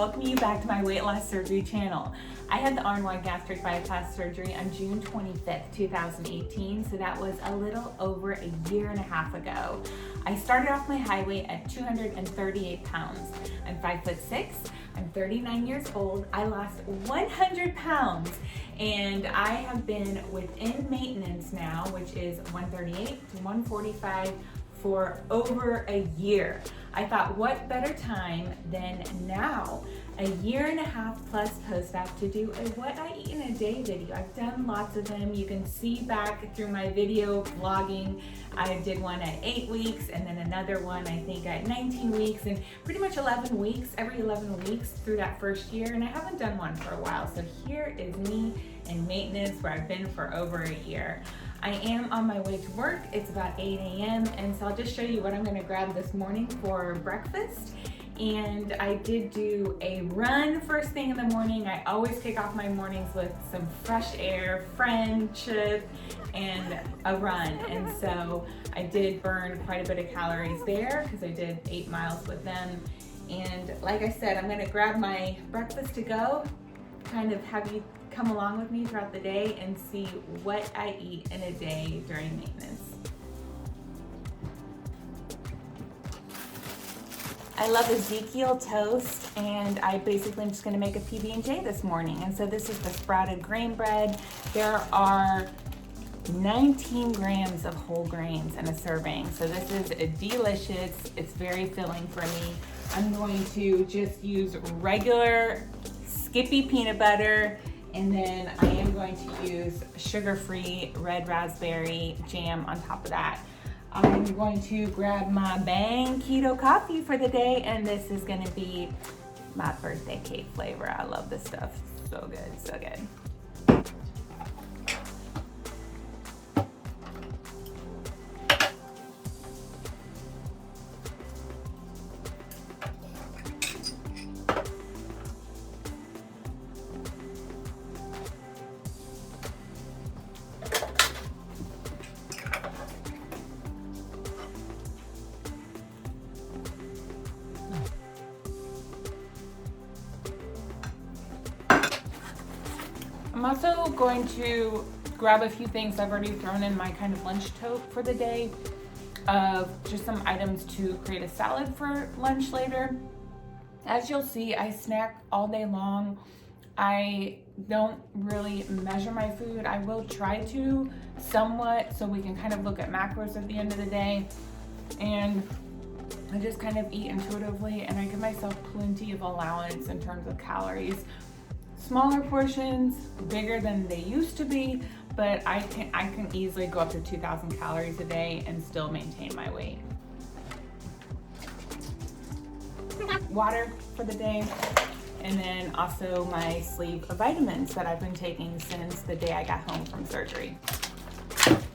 welcome you back to my weight loss surgery channel. I had the RNY gastric bypass surgery on June 25th, 2018, so that was a little over a year and a half ago. I started off my high weight at 238 pounds. I'm 5'6", I'm 39 years old. I lost 100 pounds and I have been within maintenance now, which is 138 to 145 for over a year. I thought, what better time than now, a year and a half plus post-op, to do a what I eat in a day video. I've done lots of them. You can see back through my video vlogging. I did one at 8 weeks and then another one I think at 19 weeks and pretty much 11 weeks, every 11 weeks through that first year, and I haven't done one for a while. So here is me in maintenance where I've been for over a year. I am on my way to work. It's about 8 a.m. and so I'll just show you what I'm gonna grab this morning for breakfast. And I did do a run first thing in the morning. I always kick off my mornings with some fresh air, friendship, and a run. And so I did burn quite a bit of calories there because I did 8 miles with them. And like I said, I'm gonna grab my breakfast to go, kind of have you come along with me throughout the day and see what I eat in a day during maintenance. I love Ezekiel toast, and I basically am just gonna make a PB&J this morning. And so this is the sprouted grain bread. There are 19 grams of whole grains in a serving. So this is delicious. It's very filling for me. I'm going to just use regular Skippy peanut butter, and then I am going to use sugar-free red raspberry jam on top of that. I'm going to grab my Bang Keto coffee for the day, and this is gonna be my birthday cake flavor. I love this stuff. So good, so good. I'm also going to grab a few things I've already thrown in my kind of lunch tote for the day, of just some items to create a salad for lunch later. As you'll see, I snack all day long. I don't really measure my food. I will try to somewhat so we can kind of look at macros at the end of the day. And I just kind of eat intuitively, and I give myself plenty of allowance in terms of calories. Smaller portions, bigger than they used to be, but I can easily go up to 2,000 calories a day and still maintain my weight. Water for the day, and then also my sleeve of vitamins that I've been taking since the day I got home from surgery. I'm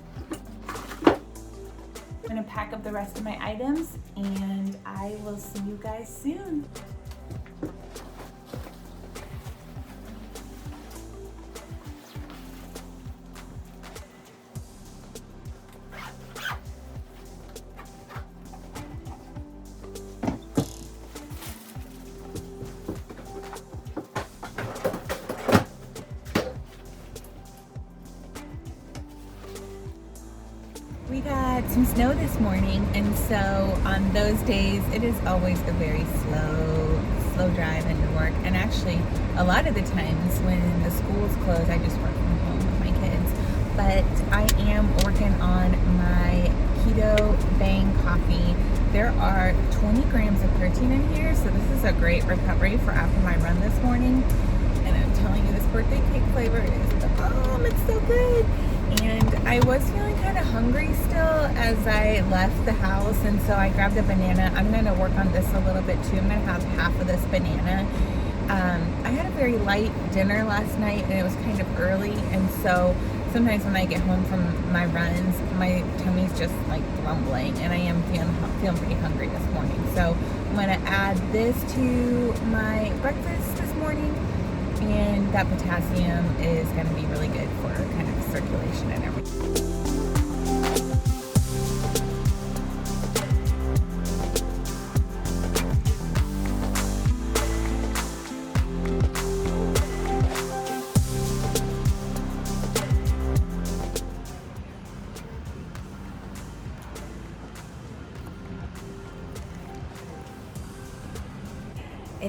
gonna pack up the rest of my items, and I will see you guys soon. We got some snow this morning, and so on those days it is always a very slow drive into work. And actually a lot of the times when the schools close, I just work from home with my kids. But I am working on my keto Bang coffee. There are 20 grams of protein in here, so this is a great recovery for after my run this morning. And I'm telling you, this birthday cake flavor is the bomb. It's so good. And I was feeling kind of hungry still as I left the house, and so I grabbed a banana. I'm going to work on this a little bit too. I'm going to have half of this banana. I had a very light dinner last night, and it was kind of early, and so sometimes when I get home from my runs, my tummy's just like rumbling, and I am feeling pretty hungry this morning. So I'm going to add this to my breakfast this morning, and that potassium is going to be really good for kind of circulation and everything.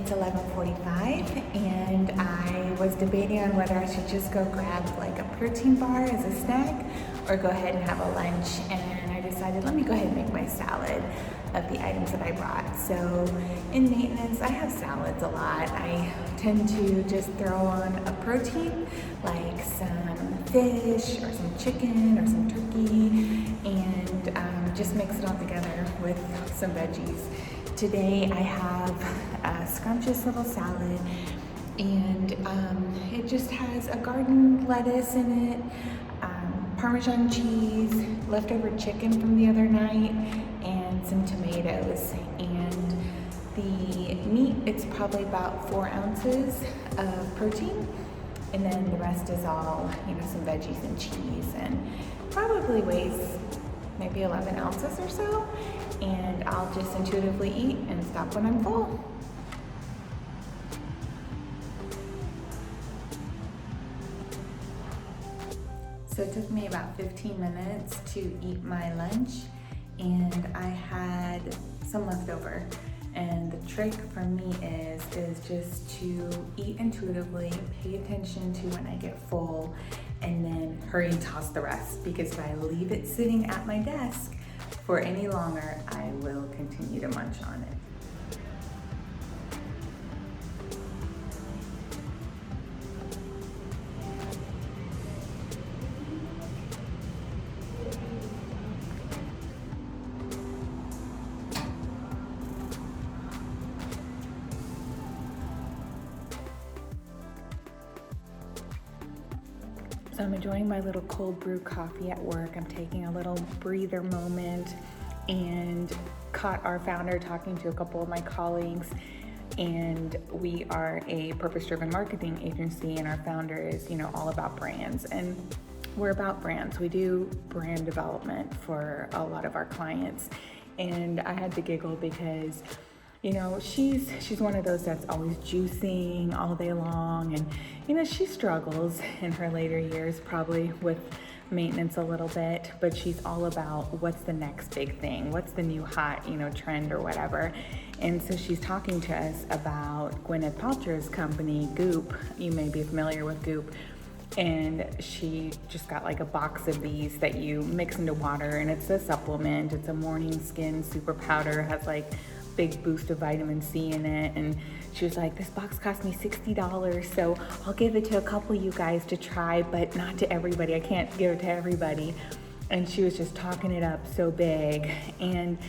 it's 11:45 and I was debating on whether I should just go grab like a protein bar as a snack or go ahead and have a lunch, and I decided let me go ahead and make my salad of the items that I brought. So in maintenance, I have salads a lot. I tend to just throw on a protein like some fish or some chicken or some turkey, and just mix it all together with some veggies. Today I have a scrumptious little salad, and it just has a garden lettuce in it, Parmesan cheese, leftover chicken from the other night, and some tomatoes. And the meat, it's probably about 4 ounces of protein, and then the rest is all, some veggies and cheese, and probably weighs maybe 11 ounces or so. And I'll just intuitively eat and stop when I'm full. So it took me about 15 minutes to eat my lunch, and I had some leftover. And the trick for me is just to eat intuitively, pay attention to when I get full, and then hurry and toss the rest, because if I leave it sitting at my desk for any longer, I will continue to munch on it. So I'm enjoying my little cold brew coffee at work. I'm taking a little breather moment and caught our founder talking to a couple of my colleagues. And we are a purpose-driven marketing agency, and our founder is, all about brands. And we're about brands. We do brand development for a lot of our clients. And I had to giggle because she's one of those that's always juicing all day long, and she struggles in her later years probably with maintenance a little bit, but she's all about what's the next big thing, what's the new hot trend or whatever. And so she's talking to us about Gwyneth Paltrow's company Goop. You may be familiar with Goop. And she just got like a box of these that you mix into water, and it's a supplement. It's a morning skin super powder, has like big boost of vitamin C in it. And she was like, this box cost me $60, so I'll give it to a couple of you guys to try, but not to everybody. I can't give it to everybody. And she was just talking it up so big, and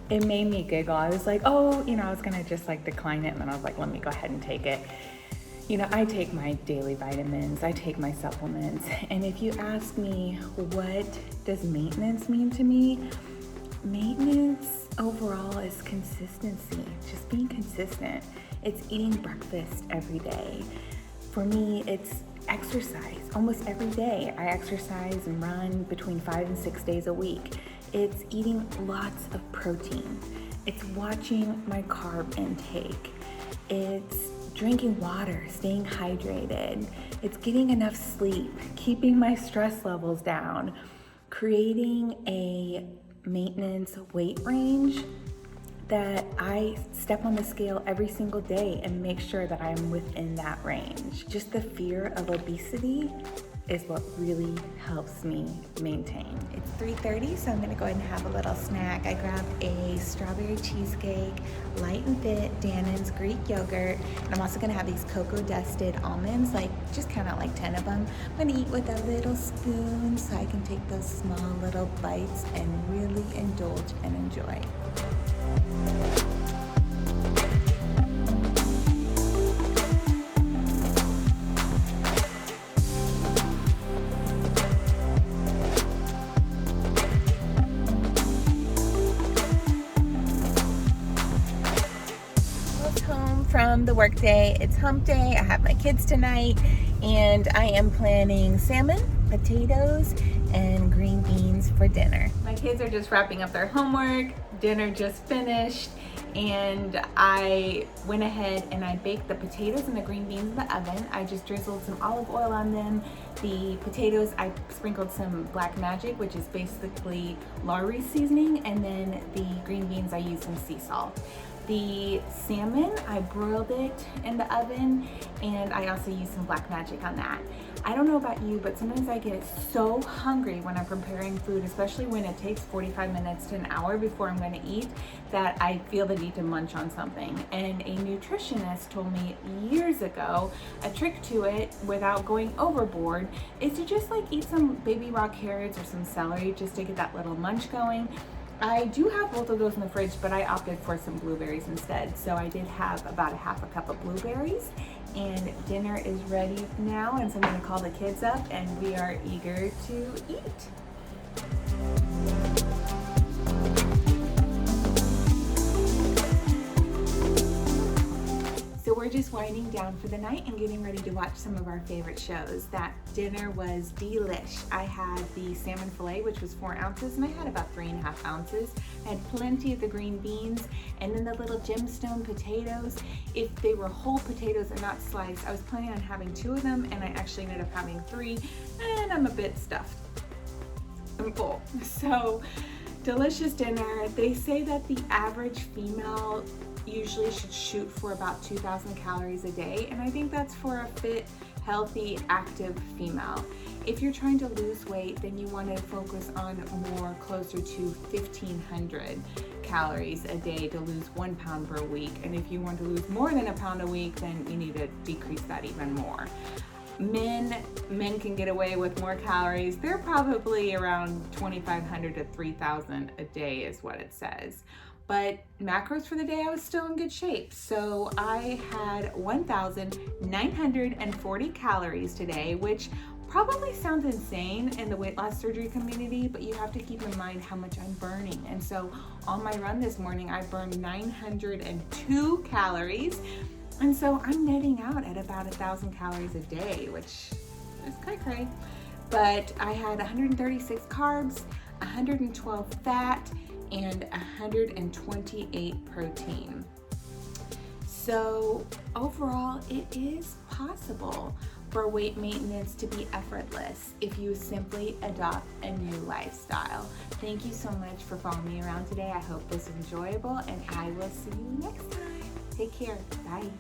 it made me giggle. I was like, I was gonna just like decline it, and then I was like, let me go ahead and take it. I take my daily vitamins, I take my supplements, and if you ask me what does maintenance mean to me, maintenance overall is consistency, just being consistent. It's eating breakfast every day. For me, it's exercise almost every day. I exercise and run between 5 and 6 days a week. It's eating lots of protein. It's watching my carb intake. It's drinking water, staying hydrated. It's getting enough sleep, keeping my stress levels down, creating a maintenance weight range that I step on the scale every single day and make sure that I'm within that range. Just the fear of obesity is what really helps me maintain. It's 3:30, so I'm gonna go ahead and have a little snack. I grabbed a strawberry cheesecake, Light and Fit, Dannon's Greek yogurt, and I'm also gonna have these cocoa dusted almonds, just count out like 10 of them. I'm gonna eat with a little spoon so I can take those small little bites and really indulge and enjoy. From the work day, it's hump day. I have my kids tonight, and I am planning salmon, potatoes, and green beans for dinner. My kids are just wrapping up their homework. Dinner just finished, and I went ahead and I baked the potatoes and the green beans in the oven. I just drizzled some olive oil on them. The potatoes, I sprinkled some black magic, which is basically Lawry's seasoning, and then the green beans, I used some sea salt. The salmon, I broiled it in the oven, and I also used some black magic on that. I don't know about you, but sometimes I get so hungry when I'm preparing food, especially when it takes 45 minutes to an hour before I'm going to eat, that I feel the need to munch on something. And a nutritionist told me years ago, a trick to it without going overboard is to just like eat some baby raw carrots or some celery just to get that little munch going. I do have both of those in the fridge, but I opted for some blueberries instead. So I did have about a half a cup of blueberries, and dinner is ready now, and so I'm gonna call the kids up and we are eager to eat. So we're just winding down for the night and getting ready to watch some of our favorite shows. That dinner was delish. I had the salmon fillet, which was 4 ounces, and I had about 3.5 ounces. I had plenty of the green beans, and then the little gemstone potatoes. If they were whole potatoes and not sliced, I was planning on having 2 of them, and I actually ended up having 3, and I'm a bit stuffed. I'm full. So, delicious dinner. They say that the average female usually should shoot for about 2,000 calories a day, and I think that's for a fit, healthy, active female. If you're trying to lose weight, then you want to focus on more closer to 1,500 calories a day to lose 1 pound per week. And if you want to lose more than a pound a week, then you need to decrease that even more. Men can get away with more calories. They're probably around 2,500 to 3,000 a day is what it says. But macros for the day, I was still in good shape. So I had 1,940 calories today, which probably sounds insane in the weight loss surgery community, but you have to keep in mind how much I'm burning. And so on my run this morning, I burned 902 calories. And so I'm netting out at about 1,000 calories a day, which is cray-cray. But I had 136 carbs, 112 fat, and 128 protein. So overall, it is possible for weight maintenance to be effortless if you simply adopt a new lifestyle. Thank you so much for following me around today. I hope this was enjoyable, and I will see you next time. Take care. Bye.